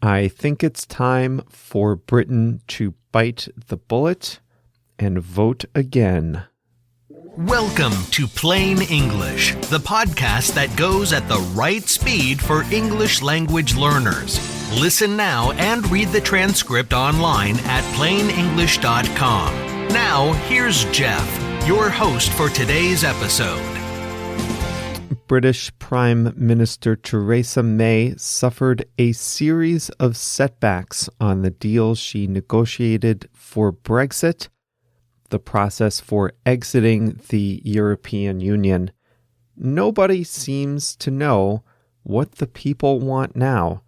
I think it's time for Britain to bite the bullet and vote again. Welcome to Plain English, the podcast that goes at the right speed for English language learners. Listen now and read the transcript online at plainenglish.com. Now, here's Jeff, your host for today's episode. British Prime Minister Theresa May suffered a series of setbacks on the deal she negotiated for Brexit, the process for exiting the European Union. Nobody seems to know what the people want now,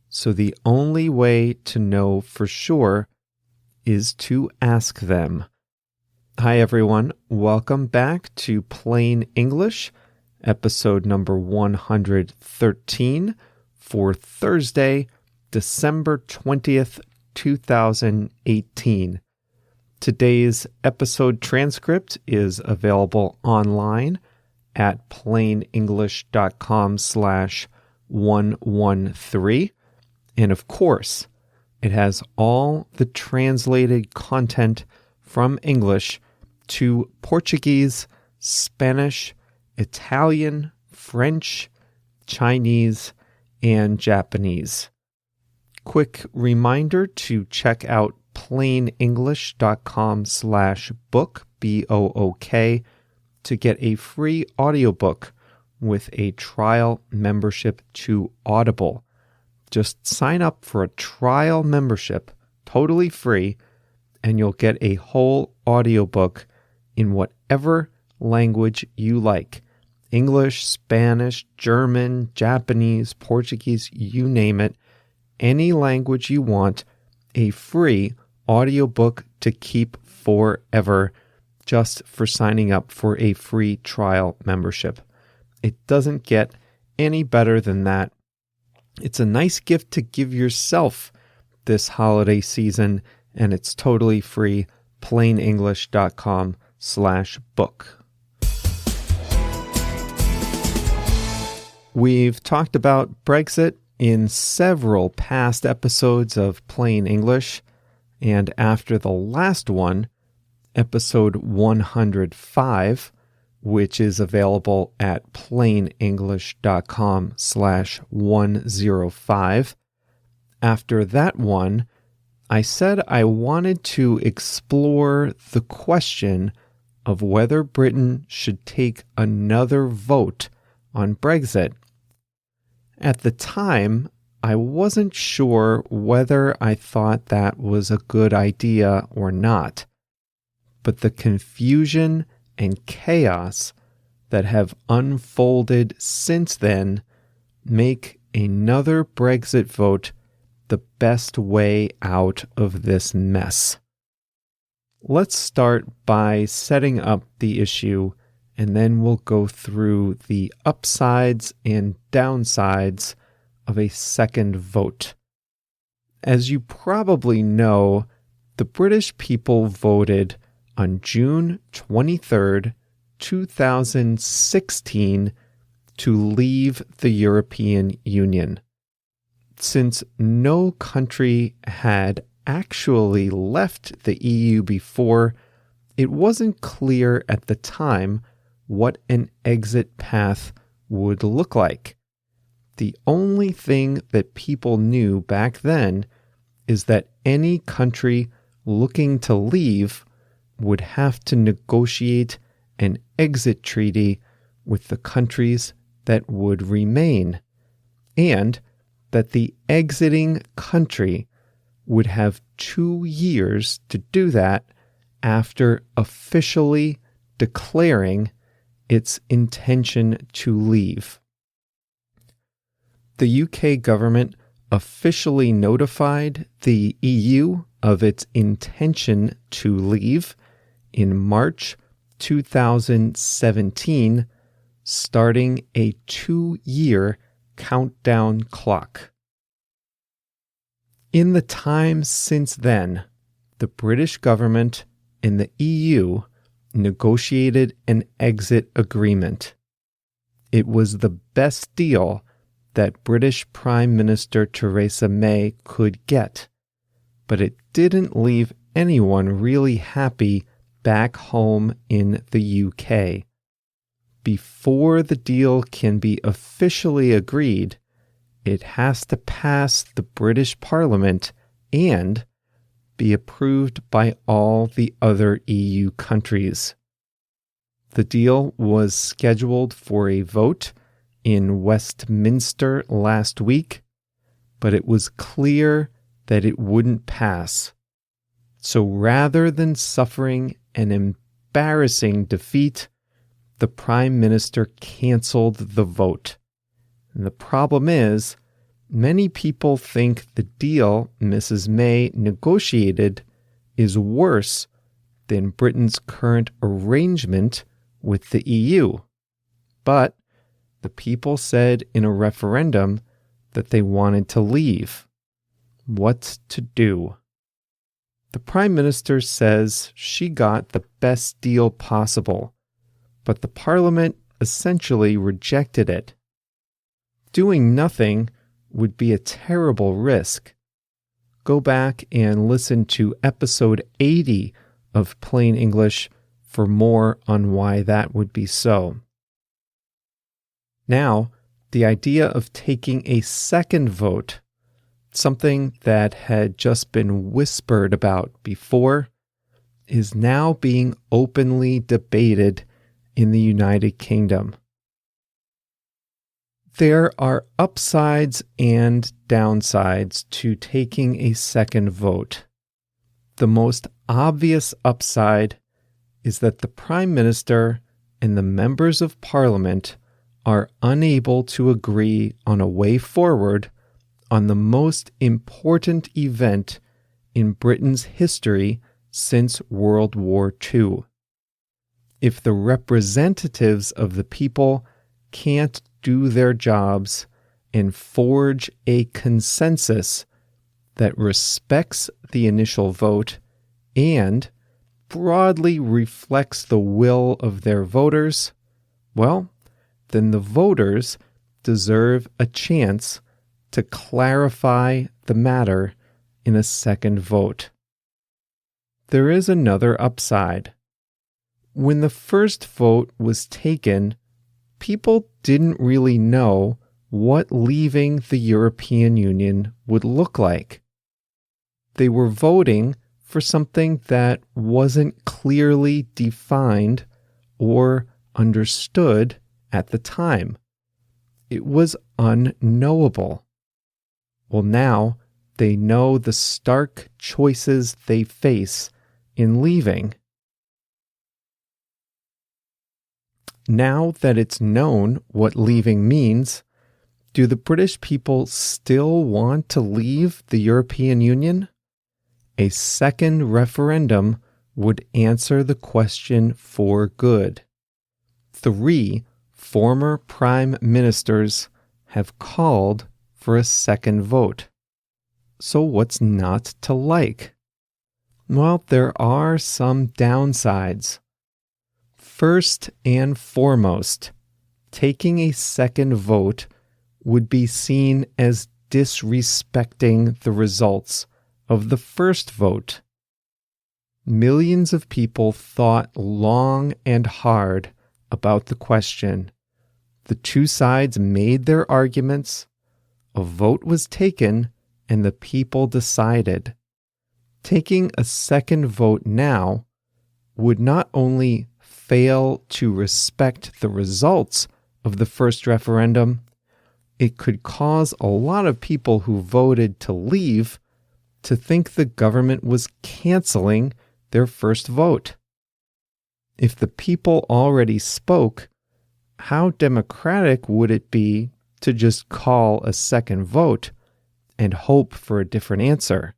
so the only way to know for sure is to ask them. Hi everyone, welcome back to Plain English, episode number 113 for Thursday, December 20th, 2018. Today's episode transcript is available online at plainenglish.com/113. And of course, it has all the translated content from English to Portuguese, Spanish, Italian, French, Chinese, and Japanese. Quick reminder to check out plainenglish.com/book, B-O-O-K, to get a free audiobook with a trial membership to Audible. Just sign up for a trial membership, totally free, and you'll get a whole audiobook in whatever language you like. English, Spanish, German, Japanese, Portuguese, you name it. Any language you want, a free audiobook to keep forever just for signing up for a free trial membership. It doesn't get any better than that. It's a nice gift to give yourself this holiday season, and it's totally free. plainenglish.com/book. We've talked about Brexit in several past episodes of Plain English, and after the last one, episode 105, which is available at plainenglish.com/105. After that one, I said I wanted to explore the question of whether Britain should take another vote on Brexit. At the time, I wasn't sure whether I thought that was a good idea or not, but the confusion and chaos that have unfolded since then make another Brexit vote the best way out of this mess. Let's start by setting up the issue, and then we'll go through the upsides and downsides of a second vote. As you probably know, the British people voted on June 23rd, 2016 to leave the European Union. Since no country had actually left the EU before, it wasn't clear at the time what an exit path would look like. The only thing that people knew back then is that any country looking to leave would have to negotiate an exit treaty with the countries that would remain, and that the exiting country would have 2 years to do that after officially declaring its intention to leave. The UK government officially notified the EU of its intention to leave in March 2017, starting a 2-year countdown clock. In the time since then, the British government and the EU negotiated an exit agreement. It was the best deal that British Prime Minister Theresa May could get, but it didn't leave anyone really happy back home in the UK. Before the deal can be officially agreed, it has to pass the British Parliament and be approved by all the other EU countries. The deal was scheduled for a vote in Westminster last week, but it was clear that it wouldn't pass. So rather than suffering an embarrassing defeat, the Prime Minister canceled the vote. And the problem is, many people think the deal Mrs. May negotiated is worse than Britain's current arrangement with the EU. But the people said in a referendum that they wanted to leave. What to do? The Prime Minister says she got the best deal possible, but the Parliament essentially rejected it. Doing nothing would be a terrible risk. Go back and listen to episode 80 of Plain English for more on why that would be so. Now, the idea of taking a second vote, something that had just been whispered about before, is now being openly debated in the United Kingdom. There are upsides and downsides to taking a second vote. The most obvious upside is that the Prime Minister and the members of Parliament are unable to agree on a way forward on the most important event in Britain's history since World War II. If the representatives of the people can't do their jobs and forge a consensus that respects the initial vote and broadly reflects the will of their voters, well, then the voters deserve a chance to clarify the matter in a second vote. There is another upside. When the first vote was taken, people didn't really know what leaving the European Union would look like. They were voting for something that wasn't clearly defined or understood at the time. It was unknowable. Well, now they know the stark choices they face in leaving. Now that it's known what leaving means, do the British people still want to leave the European Union? A second referendum would answer the question for good. 3 former prime ministers have called for a second vote. So what's not to like? Well, there are some downsides. First and foremost, taking a second vote would be seen as disrespecting the results of the first vote. Millions of people thought long and hard about the question. The two sides made their arguments, a vote was taken, and the people decided. Taking a second vote now would not only fail to respect the results of the first referendum, it could cause a lot of people who voted to leave to think the government was canceling their first vote. If the people already spoke, how democratic would it be to just call a second vote and hope for a different answer?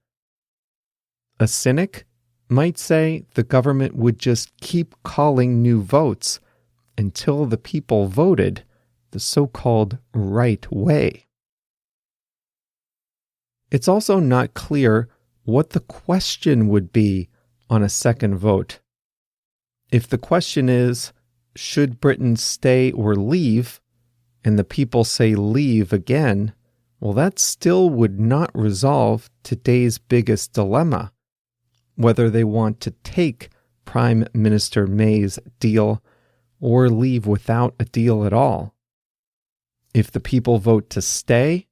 A cynic might say the government would just keep calling new votes until the people voted the so-called right way. It's also not clear what the question would be on a second vote. If the question is, should Britain stay or leave, and the people say leave again, well, that still would not resolve today's biggest dilemma, whether they want to take Prime Minister May's deal or leave without a deal at all. If the people vote to stay,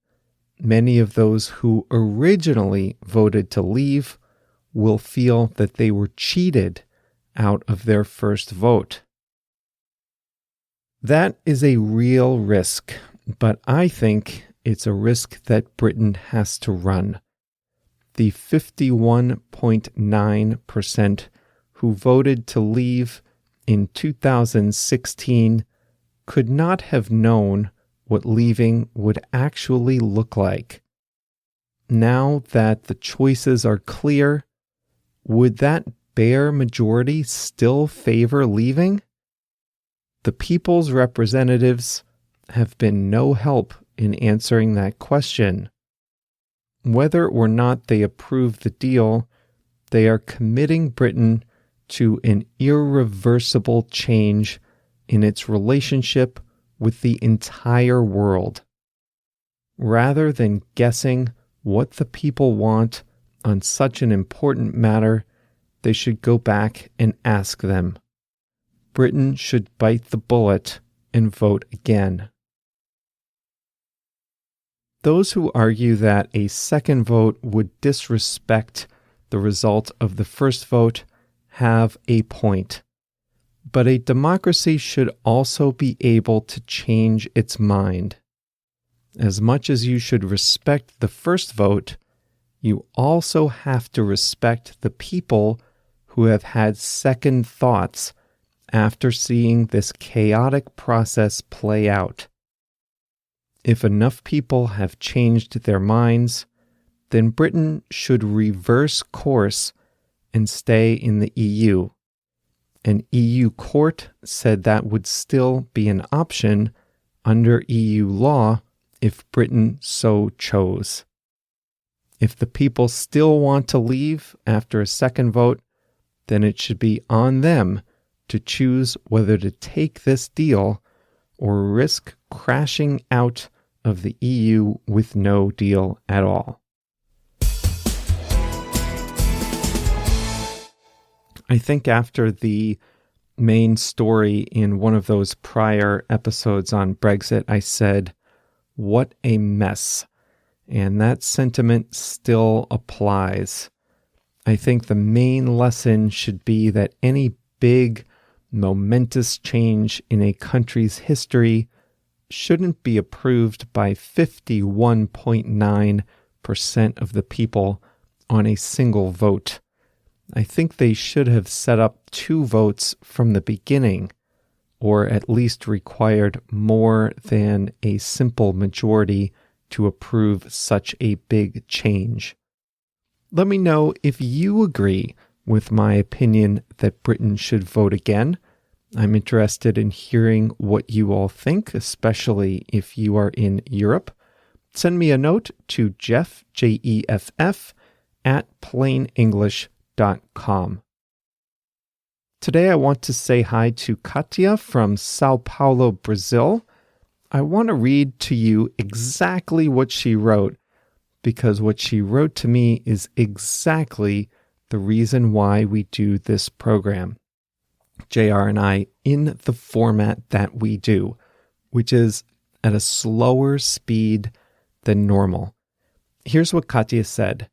many of those who originally voted to leave will feel that they were cheated out of their first vote. That is a real risk, but I think it's a risk that Britain has to run. The 51.9% who voted to leave in 2016 could not have known what leaving would actually look like. Now that the choices are clear, would that bare majority still favor leaving? The people's representatives have been no help in answering that question. Whether or not they approve the deal, they are committing Britain to an irreversible change in its relationship with the entire world. Rather than guessing what the people want on such an important matter, they should go back and ask them. Britain should bite the bullet and vote again. Those who argue that a second vote would disrespect the result of the first vote have a point. But a democracy should also be able to change its mind. As much as you should respect the first vote, you also have to respect the people who have had second thoughts after seeing this chaotic process play out. If enough people have changed their minds, then Britain should reverse course and stay in the EU. An EU court said that would still be an option under EU law if Britain so chose. If the people still want to leave after a second vote, then it should be on them to choose whether to take this deal or risk crashing out of the EU with no deal at all. I think after the main story in one of those prior episodes on Brexit, I said, what a mess. And that sentiment still applies. I think the main lesson should be that any big, momentous change in a country's history shouldn't be approved by 51.9% of the people on a single vote. I think they should have set up 2 votes from the beginning, or at least required more than a simple majority to approve such a big change. Let me know if you agree with my opinion that Britain should vote again. I'm interested in hearing what you all think, especially if you are in Europe. Send me a note to Jeff, Jeff, at plainenglish.com. Today I want to say hi to Katia from Sao Paulo, Brazil. I want to read to you exactly what she wrote, because what she wrote to me is exactly the reason why we do this program, JR and I, in the format that we do, which is at a slower speed than normal. Here's what Katia said.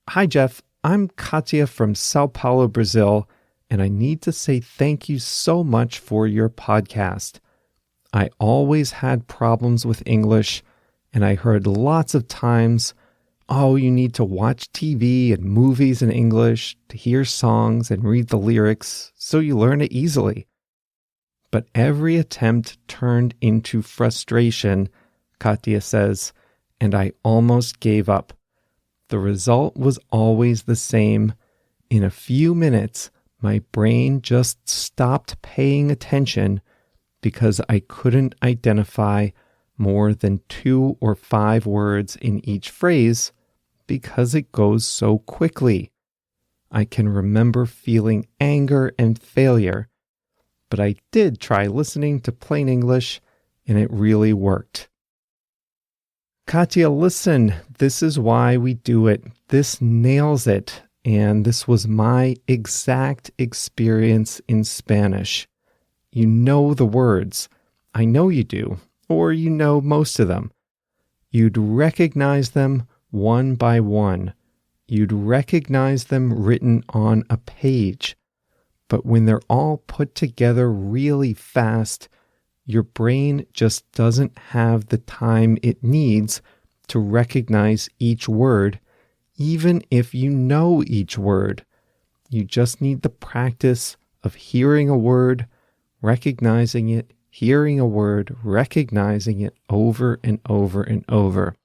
Hi, Jeff. I'm Katia from Sao Paulo, Brazil, and I need to say thank you so much for your podcast. I always had problems with English, and I heard lots of times, oh, you need to watch TV and movies in English to hear songs and read the lyrics so you learn it easily. But every attempt turned into frustration, Katia says, and I almost gave up. The result was always the same. In a few minutes, my brain just stopped paying attention because I couldn't identify more than 2 or 5 words in each phrase because it goes so quickly. I can remember feeling anger and failure, but I did try listening to Plain English, and it really worked. Katya, listen, this is why we do it. This nails it. And this was my exact experience in Spanish. You know the words. I know you do, or you know most of them. You'd recognize them one by one. You'd recognize them written on a page. But when they're all put together really fast, your brain just doesn't have the time it needs to recognize each word, even if you know each word. You just need the practice of hearing a word, recognizing it, hearing a word, recognizing it over and over and over.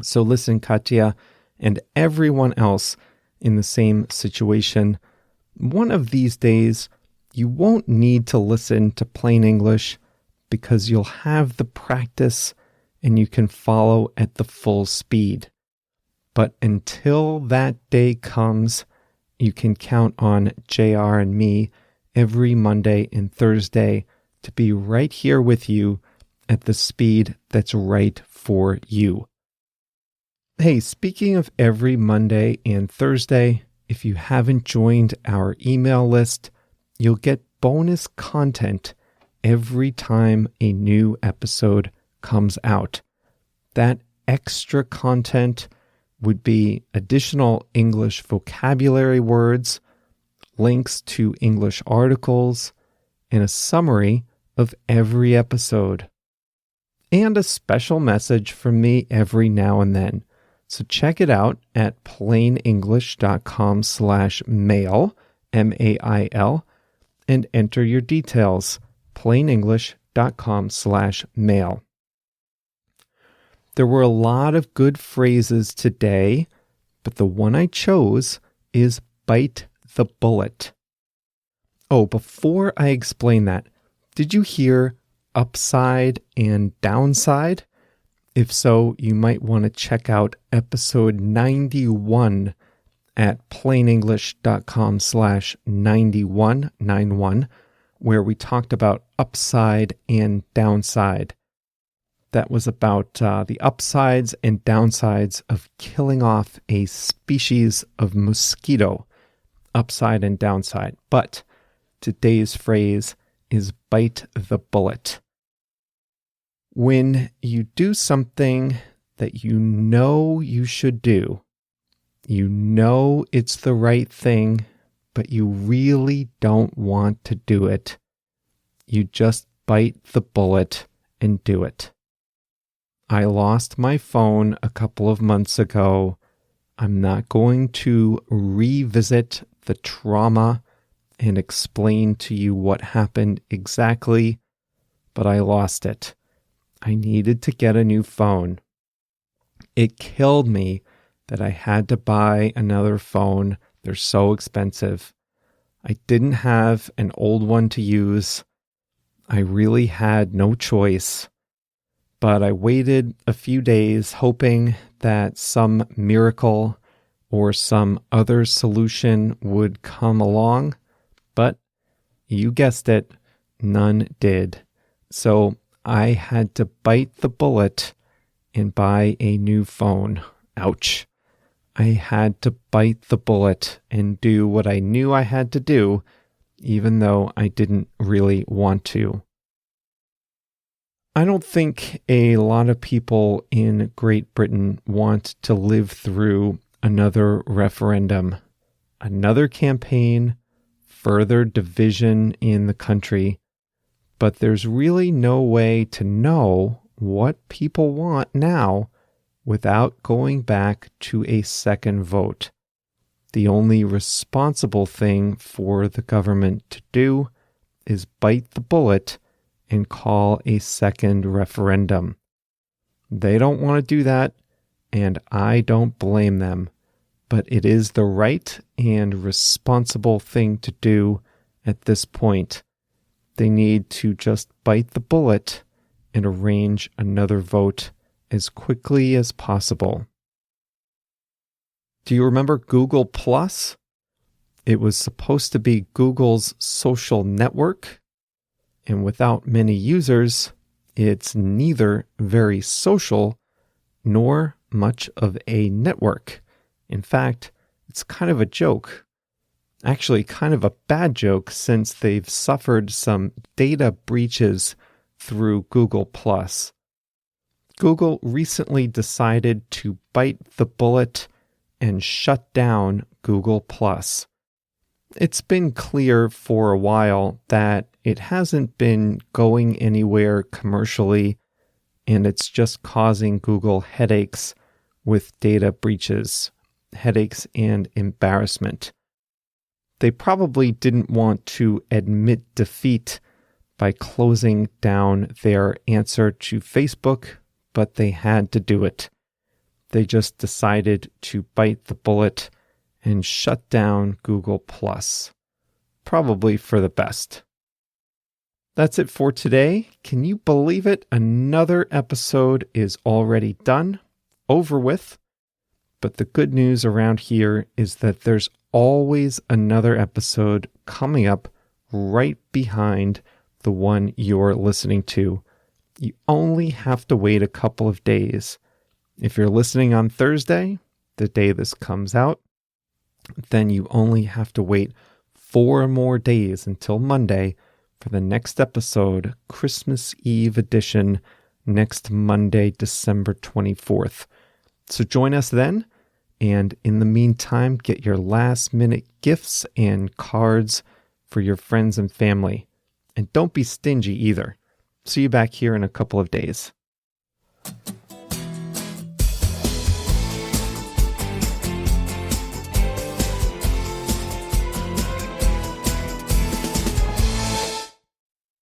So listen, Katya, and everyone else in the same situation, one of these days, you won't need to listen to plain English because you'll have the practice and you can follow at the full speed. But until that day comes, you can count on JR and me every Monday and Thursday to be right here with you at the speed that's right for you. Hey, speaking of every Monday and Thursday, if you haven't joined our email list, you'll get bonus content every time a new episode comes out. That extra content would be additional English vocabulary words, links to English articles, and a summary of every episode. And a special message from me every now and then. So check it out at plainenglish.com/mail, M-A-I-L, and enter your details, plainenglish.com/mail. There were a lot of good phrases today, but the one I chose is bite the bullet. Oh, before I explain that, did you hear upside and downside? If so, you might want to check out episode 91 at plainenglish.com/91, where we talked about upside and downside. That was about the upsides and downsides of killing off a species of mosquito, upside and downside. But today's phrase is bite the bullet. When you do something that you know you should do, you know it's the right thing, but you really don't want to do it, you just bite the bullet and do it. I lost my phone a couple of months ago. I'm not going to revisit the trauma and explain to you what happened exactly, but I lost it. I needed to get a new phone. It killed me that I had to buy another phone. They're so expensive. I didn't have an old one to use. I really had no choice. But I waited a few days hoping that some miracle or some other solution would come along. But you guessed it, none did. So I had to bite the bullet and buy a new phone. Ouch. I had to bite the bullet and do what I knew I had to do, even though I didn't really want to. I don't think a lot of people in Great Britain want to live through another referendum, another campaign, further division in the country. But there's really no way to know what people want now without going back to a second vote. The only responsible thing for the government to do is bite the bullet and call a second referendum. They don't want to do that, and I don't blame them, but it is the right and responsible thing to do at this point. They need to just bite the bullet and arrange another vote as quickly as possible. Do you remember Google Plus? It was supposed to be Google's social network, and without many users, It's neither very social nor much of a network. In fact, it's kind of a joke. Actually, kind of a bad joke since they've suffered some data breaches through Google+. Google recently decided to bite the bullet and shut down Google+. It's been clear for a while that it hasn't been going anywhere commercially, and it's just causing Google headaches with data breaches, headaches and embarrassment. They probably didn't want to admit defeat by closing down their answer to Facebook, but they had to do it. They just decided to bite the bullet and shut down Google+. Probably for the best. That's it for today. Can you believe it? Another episode is already done, over with. But the good news around here is that there's always another episode coming up right behind the one you're listening to. You only have to wait a couple of days. If you're listening on Thursday, the day this comes out, then you only have to wait 4 more days until Monday for the next episode, Christmas Eve edition, next Monday, December 24th. So join us then, and in the meantime, get your last-minute gifts and cards for your friends and family. And don't be stingy either. See you back here in a couple of days.